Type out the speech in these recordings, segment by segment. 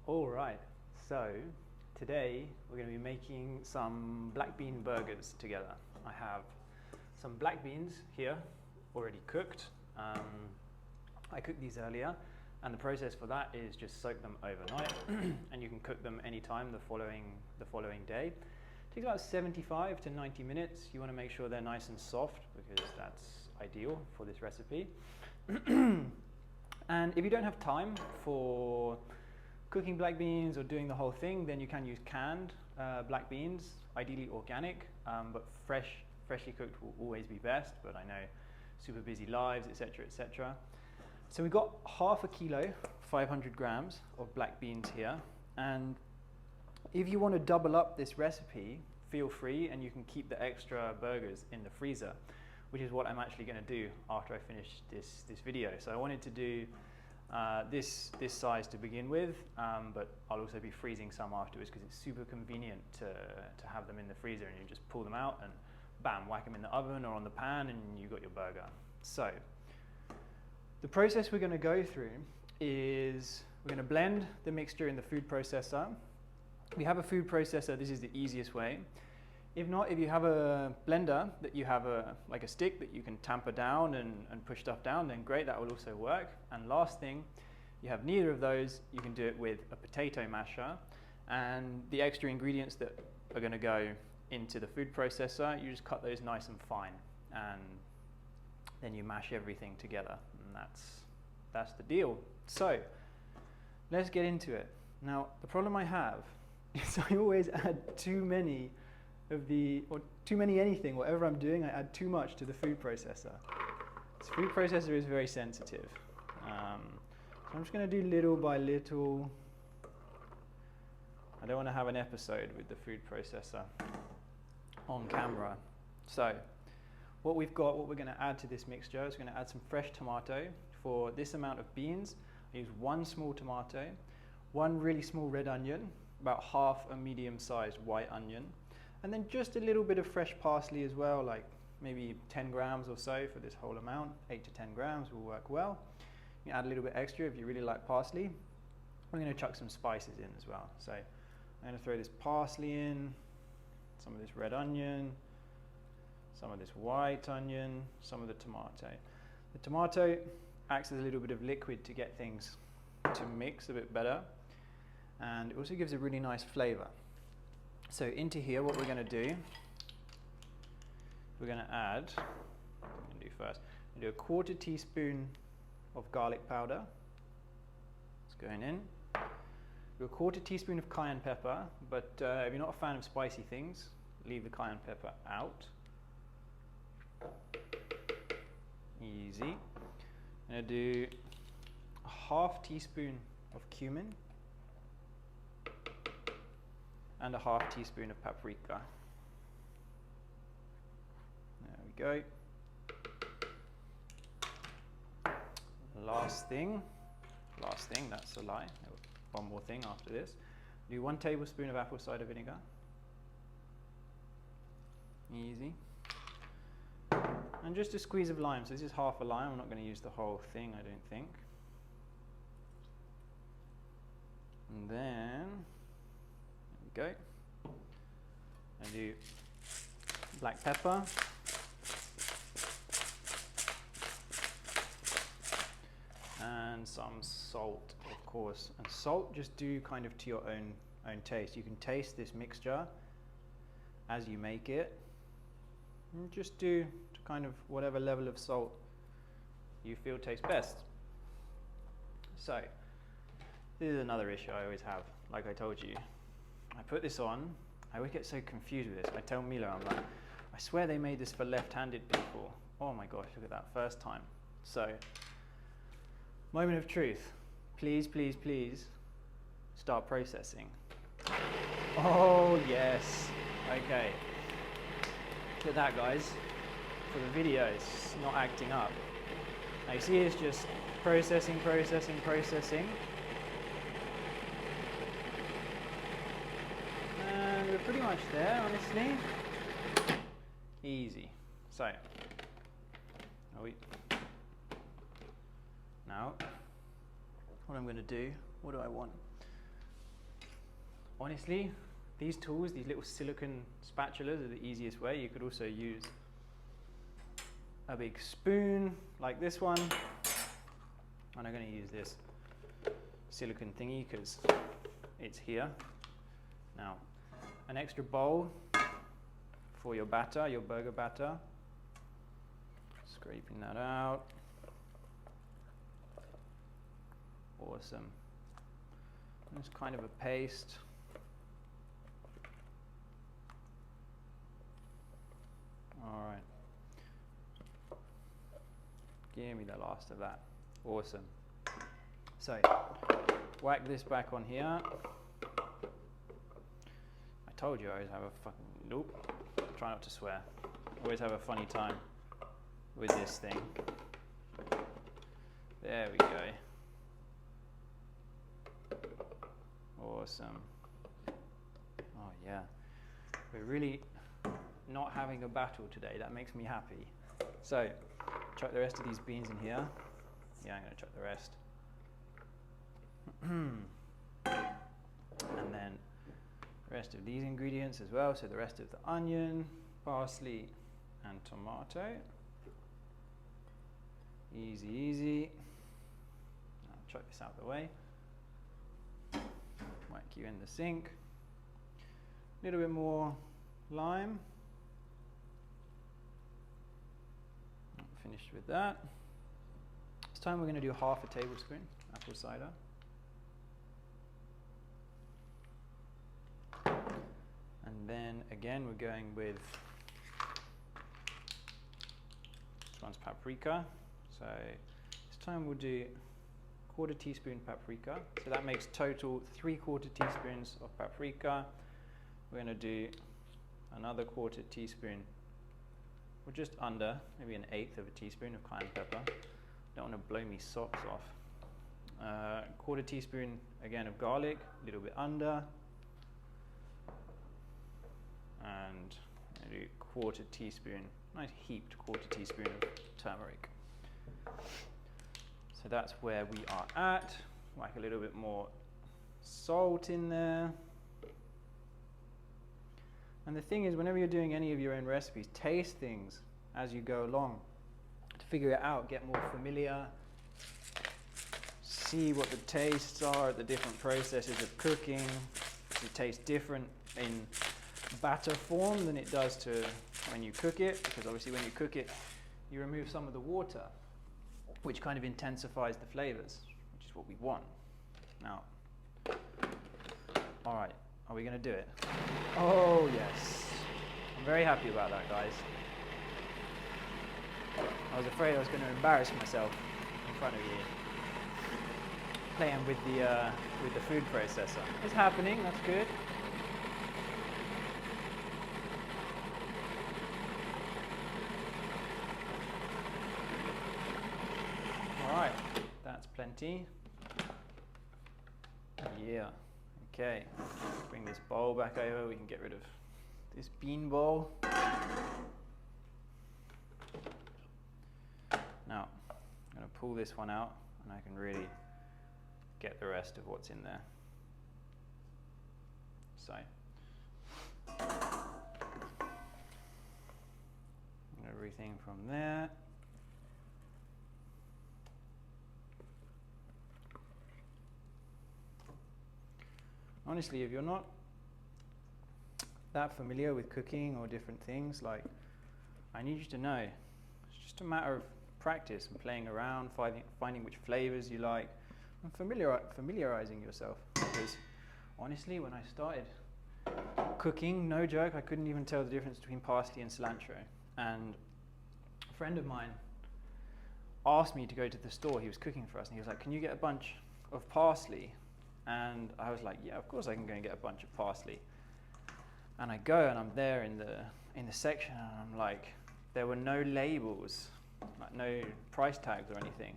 All right, so today we're going to be making some black bean burgers together. I have some black beans here already cooked. I cooked these earlier, and the process for that is just soak them overnight and you can cook them anytime the following day. It takes about 75 to 90 minutes. You want to make sure they're nice and soft because that's ideal for this recipe. And if you don't have time for cooking black beans or doing the whole thing, then you can use canned black beans, ideally organic, but freshly cooked will always be best, but I know super busy lives, etc., etc. So we've got half a kilo, 500 grams of black beans here, and if you want to double up this recipe, feel free, and you can keep the extra burgers in the freezer, which is what I'm actually going to do after I finish this video. So I wanted to do this size to begin with, but I'll also be freezing some afterwards because it's super convenient to have them in the freezer, and you just pull them out and bam, whack them in the oven or on the pan and you got your burger. So the process we're going to go through is we're going to blend the mixture in the food processor. If you have a food processor, this is the easiest way. If not, if you have a blender that you have like a stick that you can tamper down and push stuff down, then great, that will also work. And last thing, you have neither of those, you can do it with a potato masher. And the extra ingredients that are going to go into the food processor, you just cut those nice and fine, and then you mash everything together, and that's the deal. So let's get into it. Now, the problem I have is I always add too many anything, whatever I'm doing, I add too much to the food processor. This food processor is very sensitive. So I'm just going to do little by little. I don't want to have an episode with the food processor on camera. So what we're going to add to this mixture is we're going to add some fresh tomato. For this amount of beans, I use one small tomato, one really small red onion, about half a medium-sized white onion, and then just a little bit of fresh parsley as well, like maybe 10 grams or so for this whole amount. 8 to 10 grams will work well. You can add a little bit extra if you really like parsley. We're going to chuck some spices in as well. So I'm going to throw this parsley in, some of this red onion, some of this white onion, some of the tomato. The tomato acts as a little bit of liquid to get things to mix a bit better, and it also gives a really nice flavor. So into here, what we're going to do, we're going to add, I'm going to do first, I'm going to do a 1/4 teaspoon of garlic powder. It's going in. Do a 1/4 teaspoon of cayenne pepper, but if you're not a fan of spicy things, leave the cayenne pepper out. Easy. I'm going to do a 1/2 teaspoon of cumin and a 1/2 teaspoon of paprika. There we go. Last thing, that's a lie. One more thing after this. Do 1 tablespoon of apple cider vinegar. Easy. And just a squeeze of lime. So this is half a lime. I'm not going to use the whole thing, I don't think. And then, there we go. I do black pepper. And some salt, of course. And salt, just do kind of to your own taste. You can taste this mixture as you make it. And just do to kind of whatever level of salt you feel tastes best. So this is another issue I always have. Like I told you, I put this on. I always get so confused with this. I tell Mila, I'm like, I swear they made this for left-handed people. Oh my gosh, look at that, first time. So, moment of truth. Please, please, please start processing. Oh yes, okay. Look at that, guys. For the video, it's not acting up. Now you see it's just processing. And we're pretty much there, honestly. Easy. So, now, what I'm going to do, what do I want? honestly, these tools, these little silicone spatulas are the easiest way. You could also use a big spoon like this one. And I'm going to use this silicone thingy because it's here. Now, an extra bowl for your batter, your burger batter. Scraping that out. Awesome. It's kind of a paste. All right. Give me the last of that. Awesome. So, whack this back on here. I told you I always have a fucking, nope, try not to swear. Always have a funny time with this thing. There we go. Awesome. Oh yeah. We're really not having a battle today. That makes me happy. So, chuck the rest of these beans in here. Yeah, I'm going to chuck the rest. And then the rest of these ingredients as well. So the rest of the onion, parsley, and tomato. Easy, easy. I'll chuck this out of the way. Whack you in the sink. A little bit more lime. Finished with that. This time we're going to do half a tablespoon apple cider. And then again we're going with, this one's paprika. So this time we'll do 1/4 teaspoon paprika. So that makes total 3/4 teaspoons of paprika. We're going to do another 1/4 teaspoon, or just under, maybe 1/8 of a teaspoon of cayenne pepper. Don't want to blow me socks off. 1/4 teaspoon again of garlic, a little bit under. And maybe 1/4 teaspoon, nice heaped 1/4 teaspoon of turmeric. So that's where we are at. Whack a little bit more salt in there. And the thing is, whenever you're doing any of your own recipes, taste things as you go along to figure it out, get more familiar, see what the tastes are at the different processes of cooking. It tastes different in batter form than it does to when you cook it, because obviously when you cook it, you remove some of the water, which kind of intensifies the flavors, which is what we want. Now, all right, are we going to do it? Oh, yes. I'm very happy about that, guys. I was afraid I was going to embarrass myself in front of you, playing with the food processor. It's happening, that's good. All right, that's plenty. Yeah, okay. Bring this bowl back over, we can get rid of this bean bowl. Now, I'm going to pull this one out and I can really get the rest of what's in there. So, everything from there. Honestly, if you're not that familiar with cooking or different things, like, I need you to know, it's just a matter of practice and playing around, finding which flavors you like, and familiarizing yourself. Because honestly, when I started cooking, no joke, I couldn't even tell the difference between parsley and cilantro. And a friend of mine asked me to go to the store. He was cooking for us, and he was like, "Can you get a bunch of parsley?" And I was like, "Yeah, of course I can go and get a bunch of parsley." And I go and I'm there in the section, and I'm like, there were no labels, like no price tags or anything.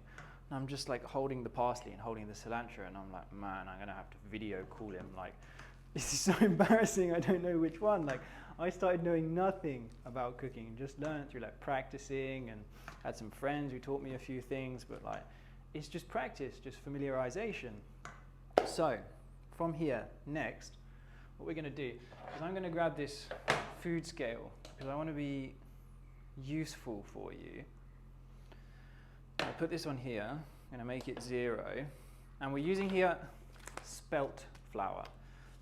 And I'm just like holding the parsley and holding the cilantro, and I'm like, man, I'm gonna have to video call him. Like, this is so embarrassing. I don't know which one. Like, I started knowing nothing about cooking and just learned through like practicing, and had some friends who taught me a few things, but like, it's just practice, just familiarization. So, from here, next, what we're going to do is I'm going to grab this food scale because I want to be useful for you. I'll put this on here, I'm going to make it 0, and we're using here spelt flour.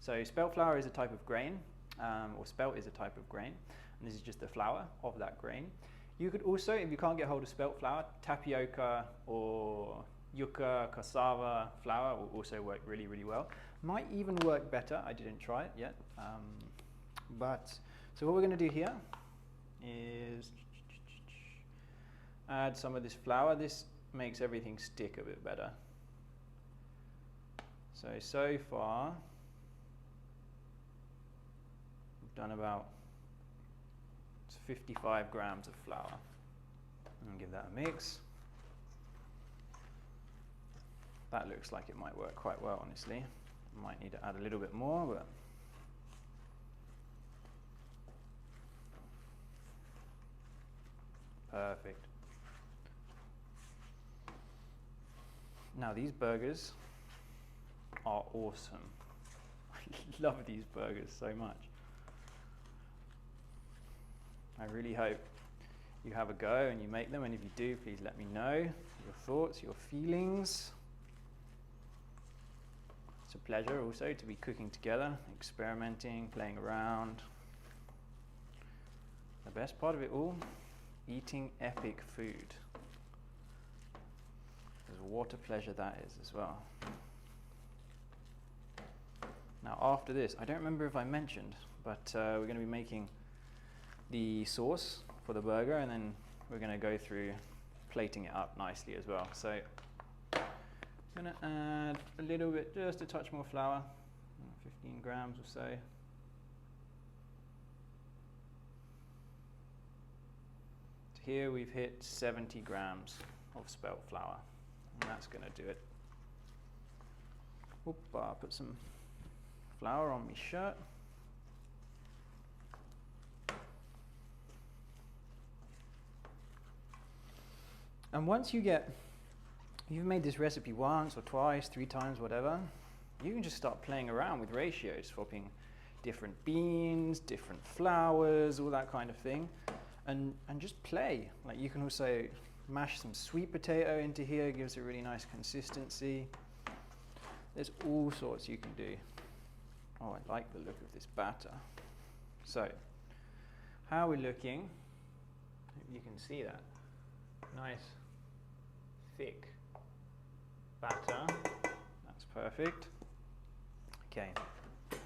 So spelt flour is a type of grain, or spelt is a type of grain, and this is just the flour of that grain. You could also, if you can't get hold of spelt flour, tapioca or yucca, cassava flour will also work really, really well. Might even work better, I didn't try it yet. So what we're going to do here is add some of this flour. This makes everything stick a bit better. So far, we've done about 55 grams of flour. And give that a mix. That looks like it might work quite well, honestly. Might need to add a little bit more, but perfect. Now these burgers are awesome. I love these burgers so much. I really hope you have a go and you make them, and if you do, please let me know your thoughts, your feelings. It's a pleasure also to be cooking together, experimenting, playing around. The best part of it all, eating epic food. Because what a pleasure that is as well. Now after this, I don't remember if I mentioned, but we're going to be making the sauce for the burger, and then we're going to go through plating it up nicely as well. So I'm going to add a little bit, just a touch more flour, 15 grams or so. Here we've hit 70 grams of spelt flour, and that's going to do it. I'll put some flour on my shirt. And once you've made this recipe once or twice, 3 times, whatever, you can just start playing around with ratios, swapping different beans, different flours, all that kind of thing, and just play. Like you can also mash some sweet potato into here, it gives a really nice consistency. There's all sorts you can do. Oh, I like the look of this batter. So, how are we looking? You can see that. Nice, thick batter. That's perfect. Okay. Give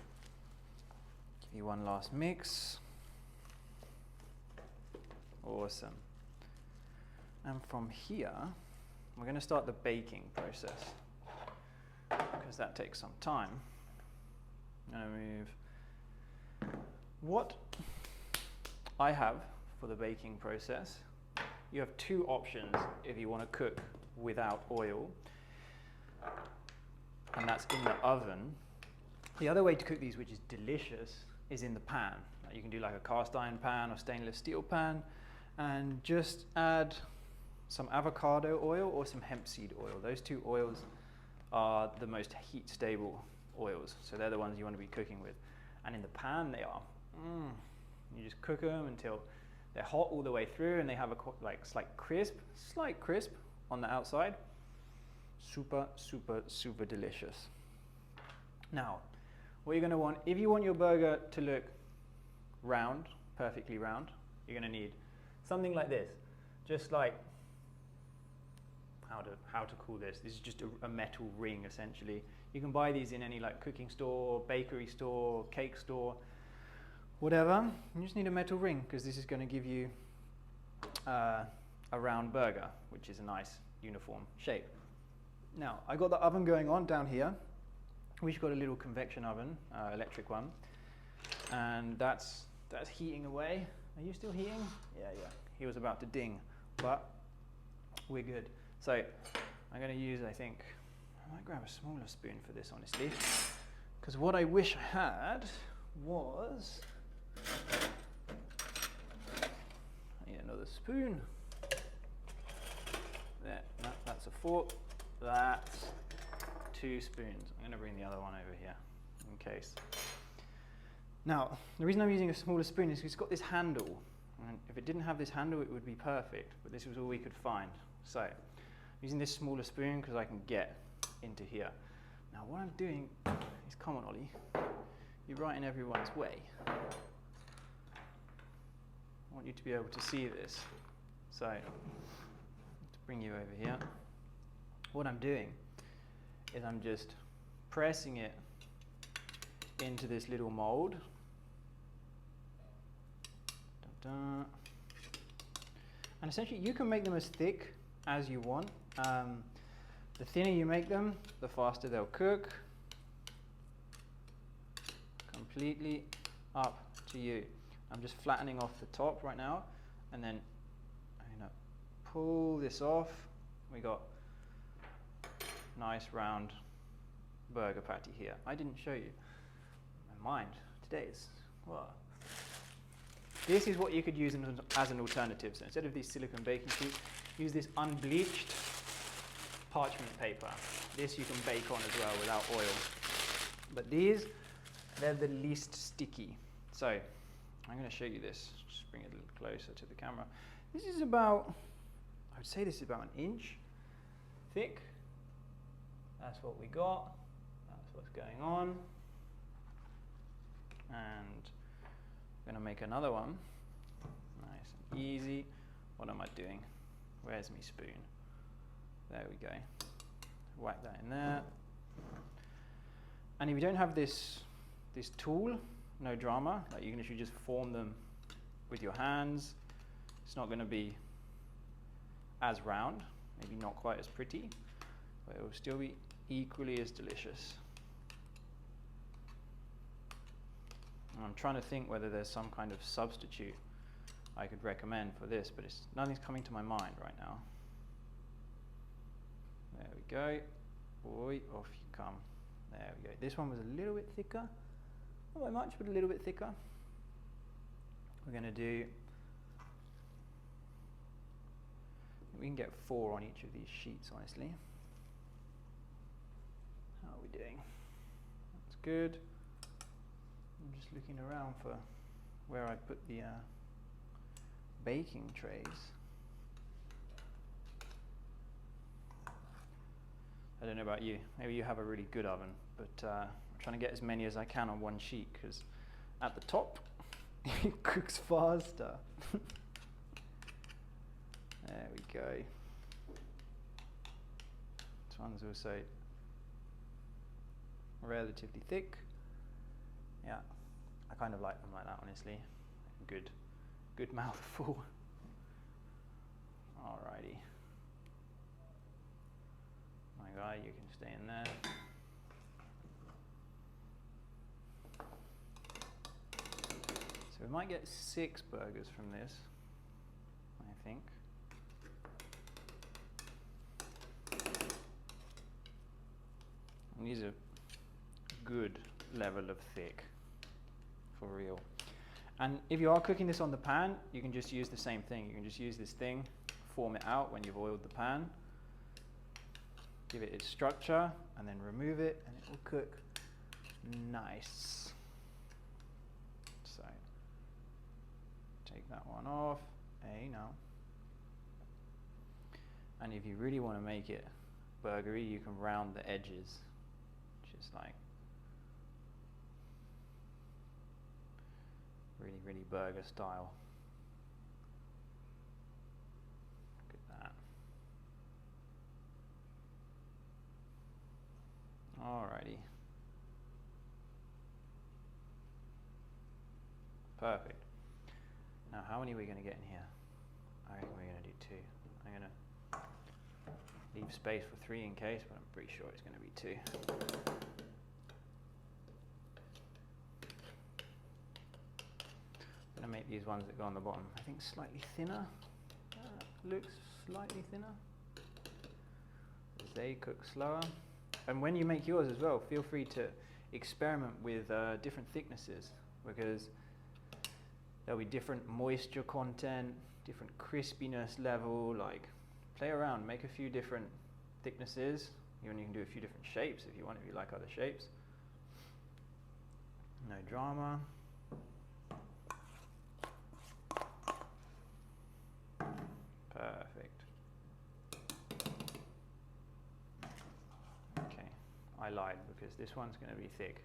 you one last mix. Awesome. And from here, we're going to start the baking process, because that takes some time. I'm going to move what I have for the baking process. You have 2 options if you want to cook without oil, and that's in the oven. The other way to cook these, which is delicious, is in the pan. You can do like a cast iron pan or stainless steel pan, and just add some avocado oil or some hemp seed oil. Those 2 oils are the most heat stable oils, so they're the ones you want to be cooking with. And in the pan they are, you just cook them until they're hot all the way through, and they have a slight crisp on the outside. Super, super, super delicious. Now, what you're going to want, if you want your burger to look round, perfectly round, you're going to need something like this. Just like, how to call this? This is just a metal ring, essentially. You can buy these in any like cooking store, bakery store, cake store, whatever. You just need a metal ring, because this is going to give you a round burger, which is a nice uniform shape. Now, I got the oven going on down here. We've got a little convection oven, electric one, and that's heating away. Are you still heating? Yeah. He was about to ding, but we're good. So I'm going to use, I might grab a smaller spoon for this, honestly, because what I wish I had was, I need another spoon. There, that's a fork. That's 2 spoons. I'm going to bring the other one over here in case. Now, the reason I'm using a smaller spoon is it's got this handle. And if it didn't have this handle, it would be perfect, but this was all we could find. So, I'm using this smaller spoon because I can get into here. Now, what I'm doing is, come on, Ollie, you're right in everyone's way. I want you to be able to see this. So, to bring you over here, what I'm doing is I'm just pressing it into this little mold. And essentially you can make them as thick as you want. The thinner you make them, the faster they'll cook. Completely up to you. I'm just flattening off the top right now, and then I'm gonna pull this off. We got nice round burger patty here. I didn't show you. My mind today is, what? This is what you could use as an alternative. So instead of these silicone baking sheets, use this unbleached parchment paper. This you can bake on as well without oil. But these, they're the least sticky. So I'm going to show you this. Just bring it a little closer to the camera. This is about, I would say this is about an inch thick. That's what we got. That's what's going on. And I'm going to make another one. Nice and easy. What am I doing? Where's my spoon? There we go. Whack that in there. And if you don't have this tool, no drama. Like, you can literally just form them with your hands. It's not going to be as round, maybe not quite as pretty, but it will still be equally as delicious. And I'm trying to think whether there's some kind of substitute I could recommend for this, but nothing's coming to my mind right now. There we go. Boy, off you come. There we go. This one was a little bit thicker. Not by much, but a little bit thicker. We're going to do, we can get 4 on each of these sheets, honestly. How are we doing? That's good. I'm just looking around for where I put the baking trays. I don't know about you, maybe you have a really good oven, but I'm trying to get as many as I can on one sheet, because at the top it cooks faster. There we go. This one's also relatively thick. Yeah, I kind of like them like that, honestly. Good mouthful. Alrighty. My guy, you can stay in there. So we might get 6 burgers from this, I think. And these are good level of thick, for real. And if you are cooking this on the pan, you can just use the same thing. You can just use this thing, form it out when you've oiled the pan, give it its structure, and then remove it, and it will cook nice. So, take that one off. Hey, no. And if you really want to make it burgery, you can round the edges, just like really burger style. Look at that. Alrighty. Perfect. Now, how many are we going to get in here? I reckon we're going to do 2. I'm going to leave space for 3 in case, but I'm pretty sure it's going to be 2. I'm going to make these ones that go on the bottom, I think, slightly thinner. Looks slightly thinner. They cook slower. And when you make yours as well, feel free to experiment with different thicknesses, because there'll be different moisture content, different crispiness level. Like, play around, make a few different thicknesses. Even you can do a few different shapes if you want, if you like other shapes. No drama. Perfect. Okay, I lied because this one's going to be thick.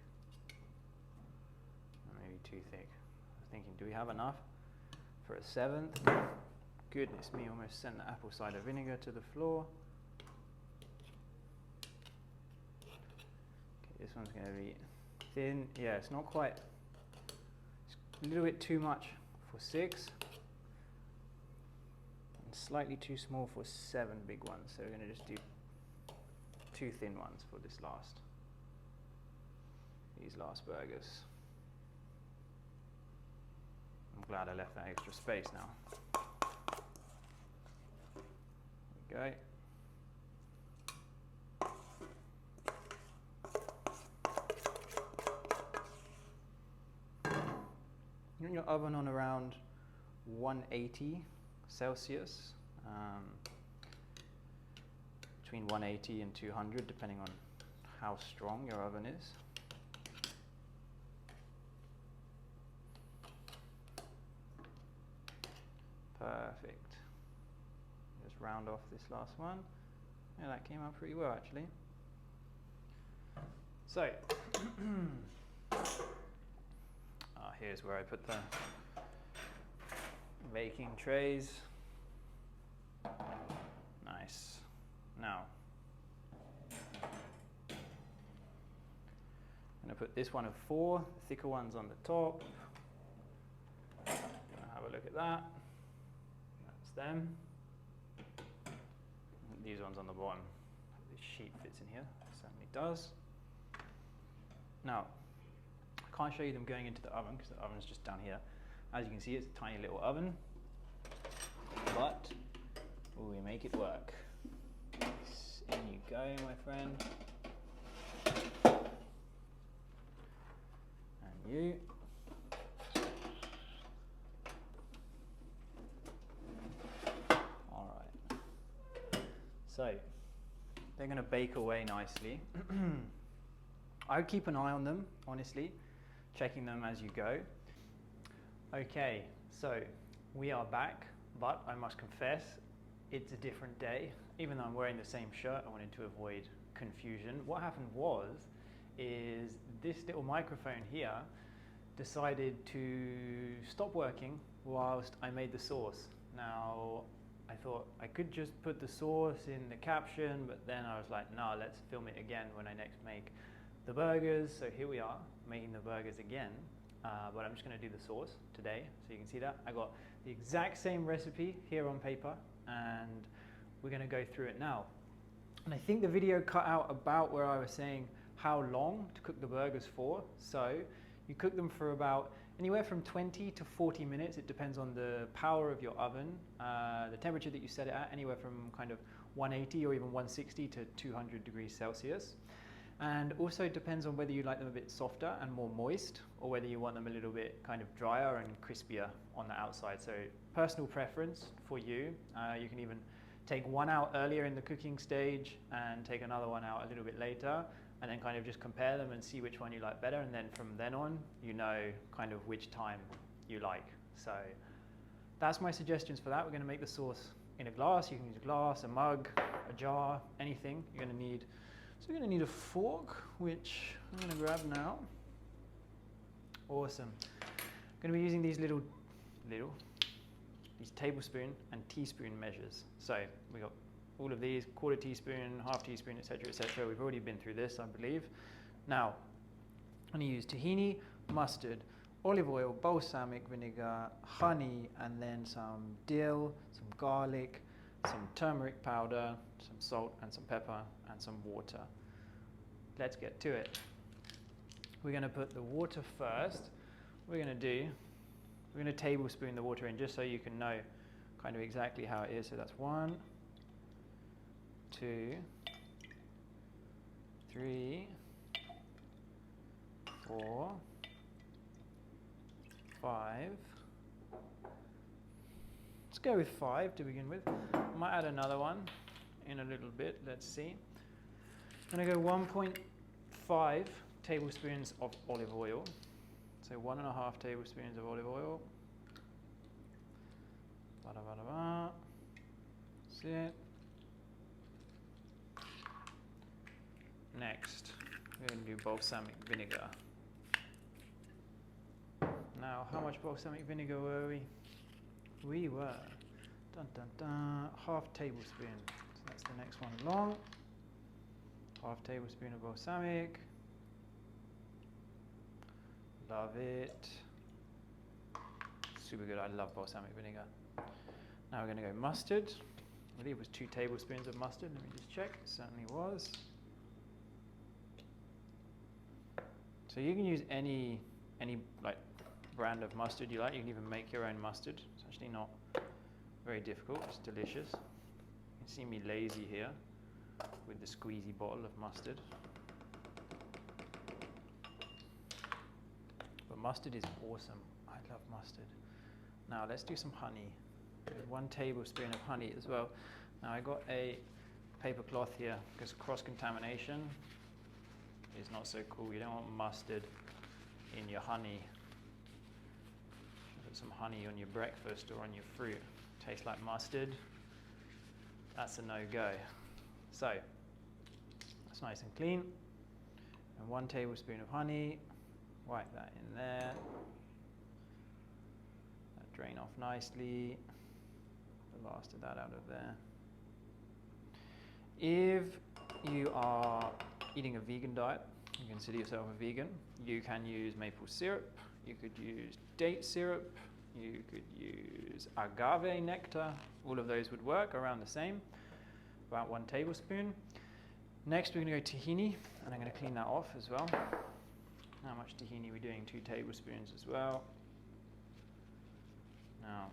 Maybe too thick. I was thinking, do we have enough for a 7th? Goodness me, almost sent the apple cider vinegar to the floor. Okay, this one's going to be thin. Yeah, it's not quite, it's a little bit too much for 6. And slightly too small for 7 big ones. So we're going to just do 2 thin ones for these last burgers. I'm glad I left that extra space now. There we go. In your oven on around 180 Celsius, between 180 and 200 depending on how strong your oven is. Perfect. Just round off this last one. Yeah, that came out pretty well actually. So, here's where I put the baking trays. Nice. Now, I'm going to put this one of 4, the thicker ones on the top. Have a look at that. That's them. These ones on the bottom. This sheet fits in here. It certainly does. Now, I can't show you them going into the oven because the oven's just down here. As you can see, it's a tiny little oven, but we make it work. In you go, my friend. And you. All right. So, they're going to bake away nicely. I would keep an eye on them, honestly, checking them as you go. Okay, so we are back, but I must confess, it's a different day. Even though I'm wearing the same shirt, I wanted to avoid confusion. What happened is this little microphone here decided to stop working whilst I made the sauce. Now, I thought I could just put the sauce in the caption, but then I was like, no, let's film it again when I next make the burgers. So here we are, making the burgers again, but I'm just going to do the sauce today, so you can see that. I got the exact same recipe here on paper, and we're going to go through it now. And I think the video cut out about where I was saying how long to cook the burgers for. So you cook them for about anywhere from 20 to 40 minutes. It depends on the power of your oven, the temperature that you set it at, anywhere from kind of 180 or even 160 to 200 degrees Celsius. And also it depends on whether you like them a bit softer and more moist, or whether you want them a little bit kind of drier and crispier on the outside. So personal preference for you. You can even take one out earlier in the cooking stage and take another one out a little bit later, and then kind of just compare them and see which one you like better. And then from then on, you know kind of which time you like. So that's my suggestions for that. We're going to make the sauce in a glass. You can use a glass, a mug, a jar, anything. You're going to need. So we're going to need a fork, which I'm going to grab now. Awesome. I'm going to be using these these tablespoon and teaspoon measures. So we got all of these, 1/4 teaspoon, 1/2 teaspoon, etc., etc. We've already been through this, I believe. Now, I'm going to use tahini, mustard, olive oil, balsamic vinegar, honey, and then some dill, some garlic, some turmeric powder, some salt and some pepper, and some water. Let's get to it. We're going to put the water first. We're going to tablespoon the water in just so you can know kind of exactly how it is. So that's 1, 2, 3, 4, 5. Let's go with 5 to begin with. I might add another one in a little bit. Let's see. I'm going to go 1.5 tablespoons of olive oil. So 1.5 tablespoons of olive oil. That's it. Next, we're going to do balsamic vinegar. Now, how much balsamic vinegar were we? We were, dun dun dun, half tablespoon. So that's the next one along. Half tablespoon of balsamic. Love it. Super good, I love balsamic vinegar. Now we're going to go mustard. I believe it was 2 tablespoons of mustard. Let me just check, it certainly was. So you can use any like brand of mustard you like. You can even make your own mustard. It's actually not very difficult, it's delicious. You can see me lazy here with the squeezy bottle of mustard. But mustard is awesome. I love mustard. Now let's do some honey. 1 tablespoon of honey as well. Now I got a paper cloth here because cross-contamination is not so cool. You don't want mustard in your honey. Put some honey on your breakfast or on your fruit. Tastes like mustard. That's a no-go. So that's nice and clean. And 1 tablespoon of honey. Wipe that in there. That drain off nicely. The last of that out of there. If you are eating a vegan diet, you consider yourself a vegan, you can use maple syrup, you could use date syrup, you could use agave nectar. All of those would work, around the same, about 1 tablespoon. Next we're going to go tahini, and I'm going to clean that off as well. How much tahini we're doing? 2 tablespoons as well. Now,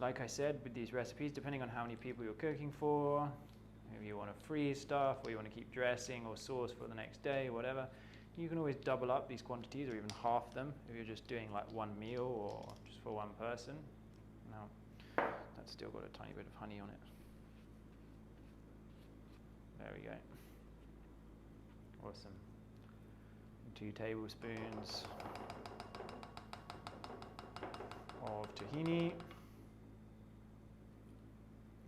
like I said, with these recipes, depending on how many people you're cooking for, maybe you want to freeze stuff, or you want to keep dressing or sauce for the next day, whatever, you can always double up these quantities or even half them if you're just doing like 1 meal or just for 1 person. Now, that's still got a tiny bit of honey on it. There we go. Awesome. 2 tablespoons of tahini.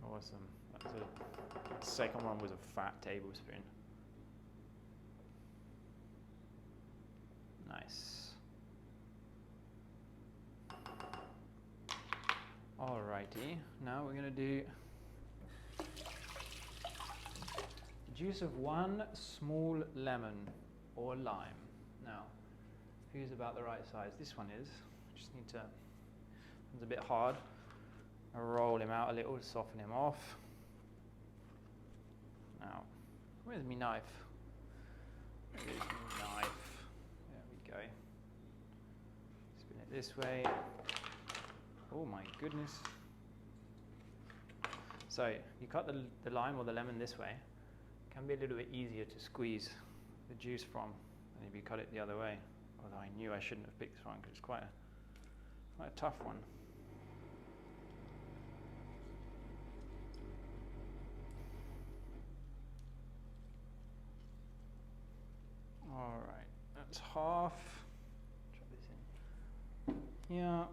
Awesome. The second one was a fat tablespoon. Nice. Alrighty, now we're going to do the juice of 1 small lemon or lime. Now, who's about the right size? This one is. Just need to, it's a bit hard. I'll roll him out a little to soften him off. Now, where's my knife? There's my knife. There we go. Spin it this way. Oh my goodness. So, you cut the lime or the lemon this way. It can be a little bit easier to squeeze the juice from than if you cut it the other way. Although I knew I shouldn't have picked this one because it's quite a tough one. All right, that's half. Try this in. Yeah.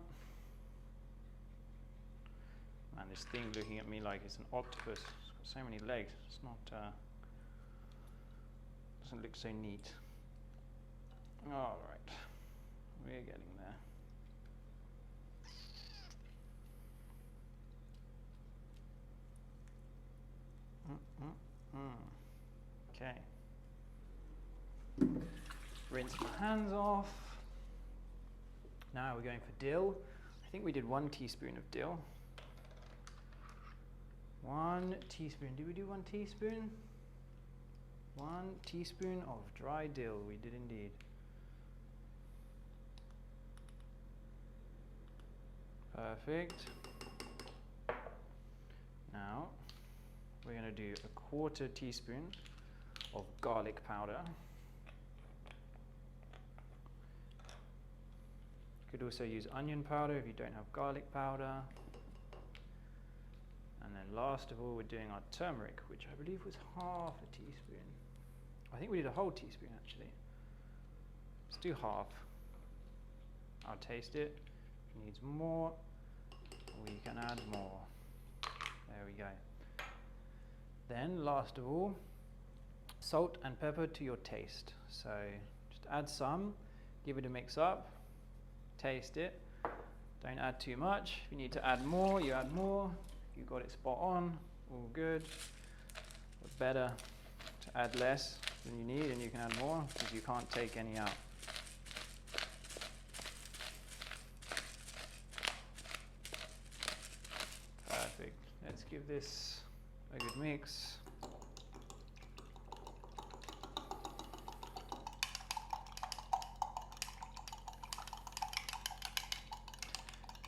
Man, this thing looking at me like it's an octopus. It's got so many legs. It's not. Doesn't look so neat. All right, we're getting there. Okay. Rinse my hands off. Now we're going for dill. I think we did 1 teaspoon of dill. 1 teaspoon. Did we do 1 teaspoon? 1 teaspoon of dry dill. We did indeed. Perfect. Now we're going to do 1/4 teaspoon of garlic powder. You could also use onion powder if you don't have garlic powder. And then last of all, we're doing our turmeric, which I believe was 1/2 teaspoon. I think we did a whole teaspoon actually. Let's do half. I'll taste it. If it needs more, we can add more. There we go. Then, last of all, salt and pepper to your taste. So just add some, give it a mix up, taste it. Don't add too much. If you need to add more, you add more. If you got it spot on, all good. But better to add less than you need, and you can add more because you can't take any out. Perfect. Let's give this a good mix.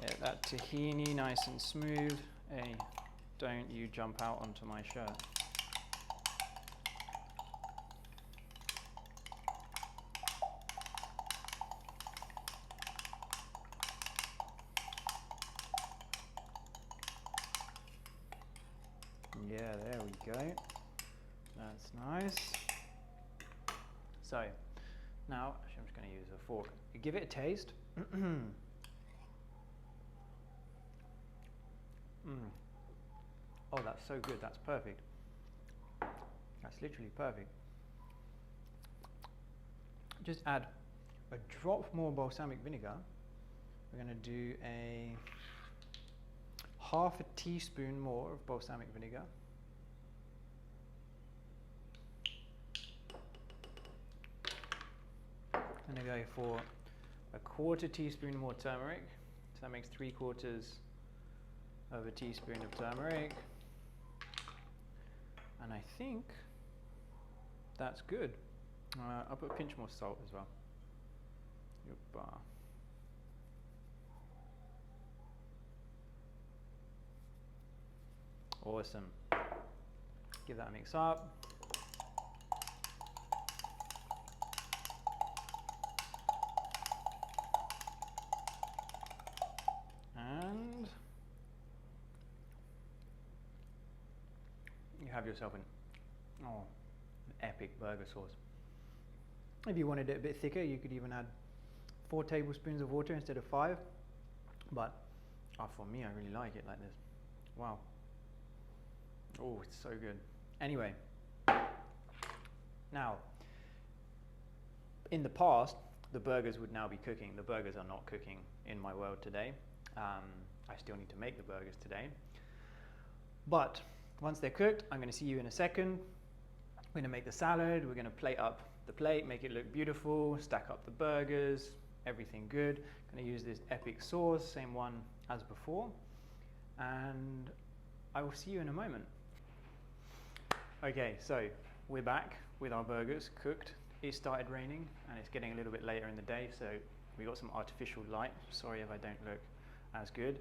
Get that tahini nice and smooth. Hey, don't you jump out onto my shirt. Yeah, there we go. That's nice. So, now actually I'm just going to use a fork. Give it a taste. Oh, that's so good. That's perfect. That's literally perfect. Just add a drop more balsamic vinegar. We're going to do a half a teaspoon more of balsamic vinegar. I'm going to go for a quarter teaspoon more turmeric. So that makes 3/4 of a teaspoon of turmeric. And I think that's good. I'll put a pinch more salt as well. Yucca. Awesome. Give that a mix up. And you have yourself an epic burger sauce. If you wanted it a bit thicker, you could even add 4 tablespoons of water instead of 5. But for me, I really like it like this. Wow. Oh, it's so good. Anyway, now, in the past, the burgers would now be cooking. The burgers are not cooking in my world today. I still need to make the burgers today. But once they're cooked, I'm going to see you in a second. We're going to make the salad. We're going to plate up the plate, make it look beautiful, stack up the burgers, everything good. Going to use this epic sauce, same one as before. And I will see you in a moment. Okay, so we're back with our burgers cooked. It started raining and it's getting a little bit later in the day, so we got some artificial light. Sorry if I don't look as good.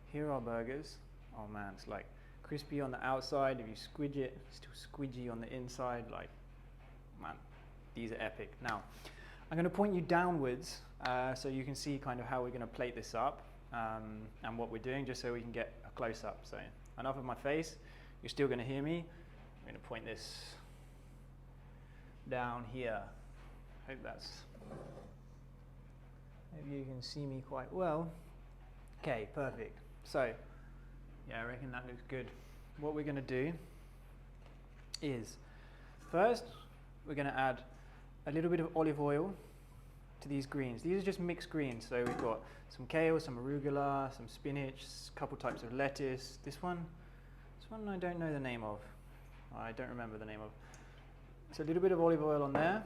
Here are our burgers. Oh man, it's like crispy on the outside. If you squidge it, it's still squidgy on the inside. Like, man, these are epic. Now, I'm going to point you downwards so you can see kind of how we're going to plate this up and what we're doing, just so we can get a close-up. So enough of my face. You're still going to hear me. I'm going to point this down here. Hope maybe you can see me quite well. Okay, perfect. So, yeah, I reckon that looks good. What we're going to do is, first, we're going to add a little bit of olive oil to these greens. These are just mixed greens. So we've got some kale, some arugula, some spinach, a couple types of lettuce. This one I don't know the name of. I don't remember the name of. So a little bit of olive oil on there.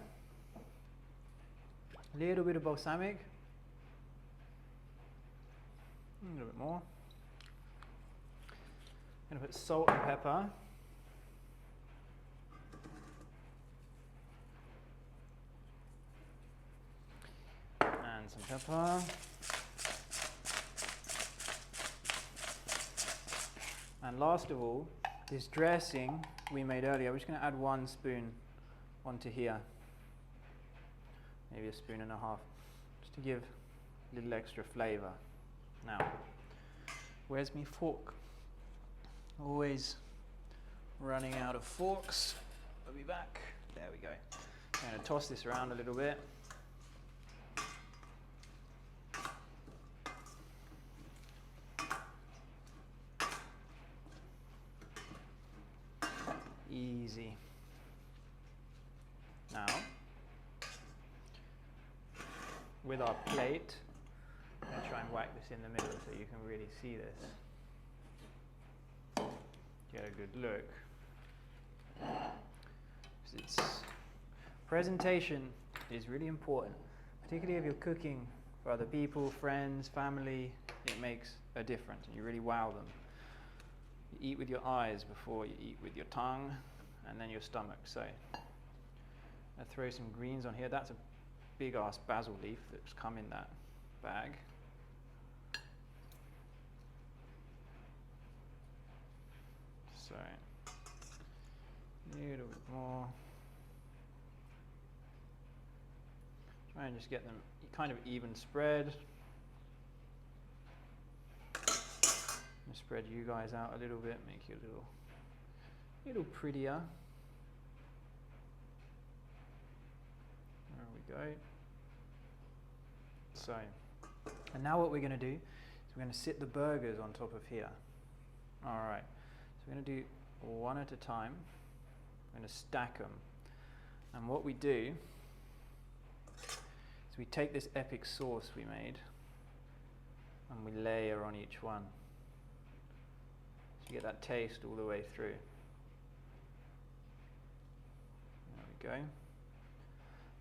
A little bit of balsamic. A little bit more. I'm going to put salt and pepper. And some pepper. And last of all, this dressing we made earlier, we're just going to add 1 spoon onto here. Maybe 1.5 spoons, just to give a little extra flavour. Now, where's my fork? Always running out of forks. We'll be back. There we go. I'm going to toss this around a little bit. Easy. Now, with our plate, I'm going to try and whack this in the middle so you can really see this. Get a good look. Presentation is really important, particularly if you're cooking for other people, friends, family. It makes a difference. You really wow them. You eat with your eyes before you eat with your tongue and then your stomach. So I throw some greens on here. That's a big ass basil leaf that's come in that bag. So a little bit more. Try and just get them kind of even spread. Spread you guys out a little bit, make you a little prettier. There we go. So, and now what we're going to do is we're going to sit the burgers on top of here. All right. So we're going to do one at a time. We're going to stack them. And what we do is we take this epic sauce we made and we layer on each one. So you get that taste all the way through. There we go.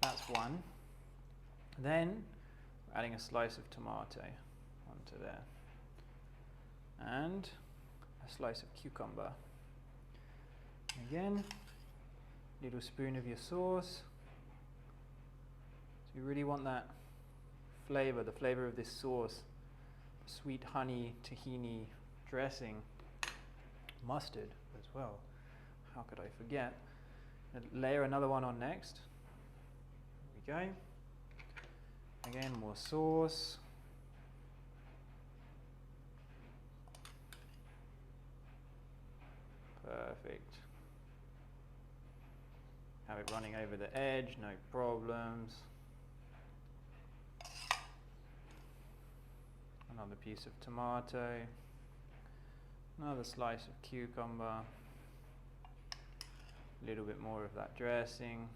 That's one. Then we're adding a slice of tomato onto there. And a slice of cucumber. Again, little spoon of your sauce. So you really want that flavor, the flavor of this sauce, sweet honey, tahini dressing, mustard as well. How could I forget? Layer another one on next. There we go. Again, more sauce. Perfect. Have it running over the edge, no problems. Another piece of tomato. Another slice of cucumber. A little bit more of that dressing.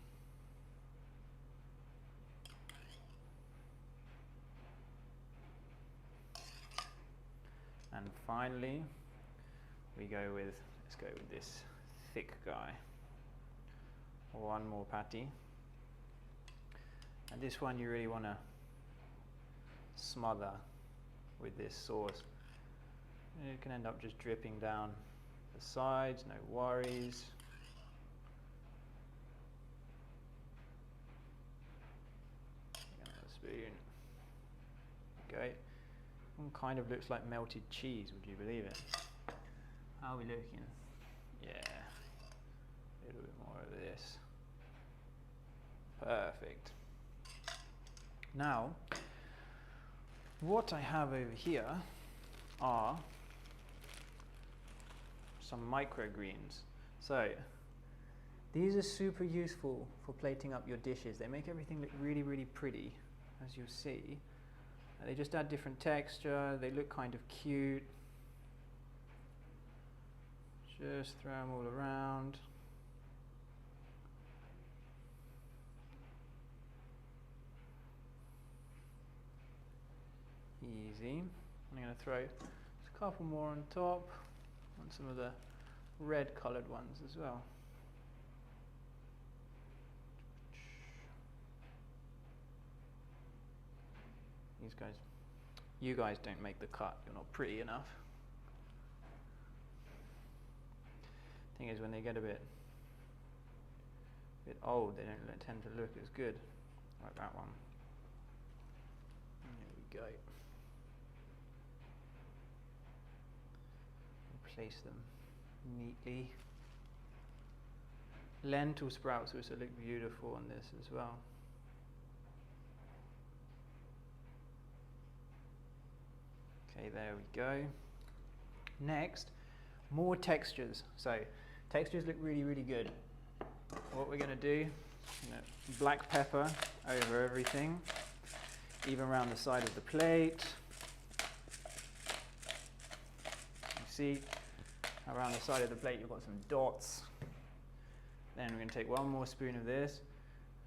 And finally, let's go with this thick guy. One more patty. And this one you really want to smother with this sauce. And it can end up just dripping down the sides, no worries. Another spoon. Okay. One kind of looks like melted cheese, would you believe it? How are we looking? Yeah. A little bit more of this. Perfect. Now, what I have over here are some microgreens. So, these are super useful for plating up your dishes. They make everything look really, really pretty, as you'll see. They just add different texture. They look kind of cute. Just throw them all around. Easy. I'm going to throw just a couple more on top. And some of the red coloured ones as well. You guys don't make the cut. You're not pretty enough. Thing is, when they get a bit old, they don't tend to look as good, like that one. There we go. Place them neatly. Lentil sprouts also look beautiful on this as well. Okay, there we go. Next, more textures. So, textures look really, really good. What we're going to do, black pepper over everything, even around the side of the plate. You see, around the side of the plate you've got some dots. Then we're going to take one more spoon of this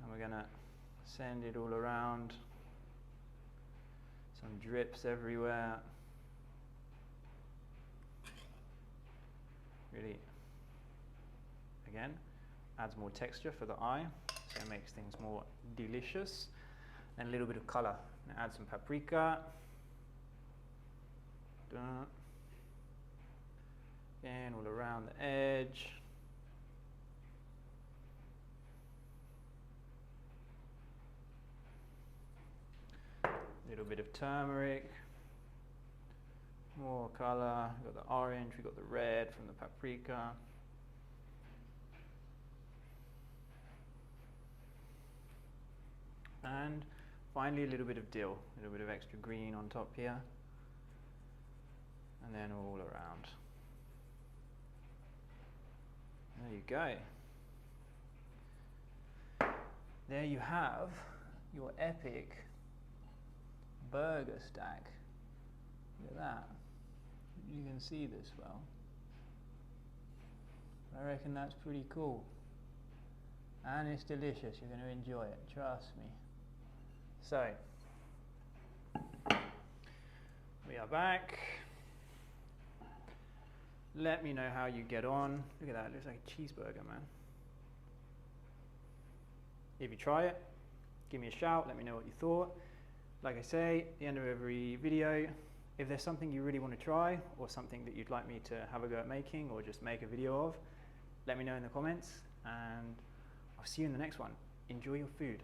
and we're going to send it all around. Some drips everywhere. Really, again, adds more texture for the eye, so it makes things more delicious. And a little bit of color. Add some paprika. And all around the edge. A little bit of turmeric. More color. We've got the orange, we've got the red from the paprika. And finally a little bit of dill, a little bit of extra green on top here. And then all around. There you go. There you have your epic burger stack. Look at that. You can see this well. I reckon that's pretty cool. And it's delicious. You're going to enjoy it. Trust me. So, we are back. Let me know how you get on. Look at that. It looks like a cheeseburger, man. If you try it, give me a shout. Let me know what you thought. Like I say, at the end of every video, if there's something you really want to try or something that you'd like me to have a go at making or just make a video of, let me know in the comments and I'll see you in the next one. Enjoy your food.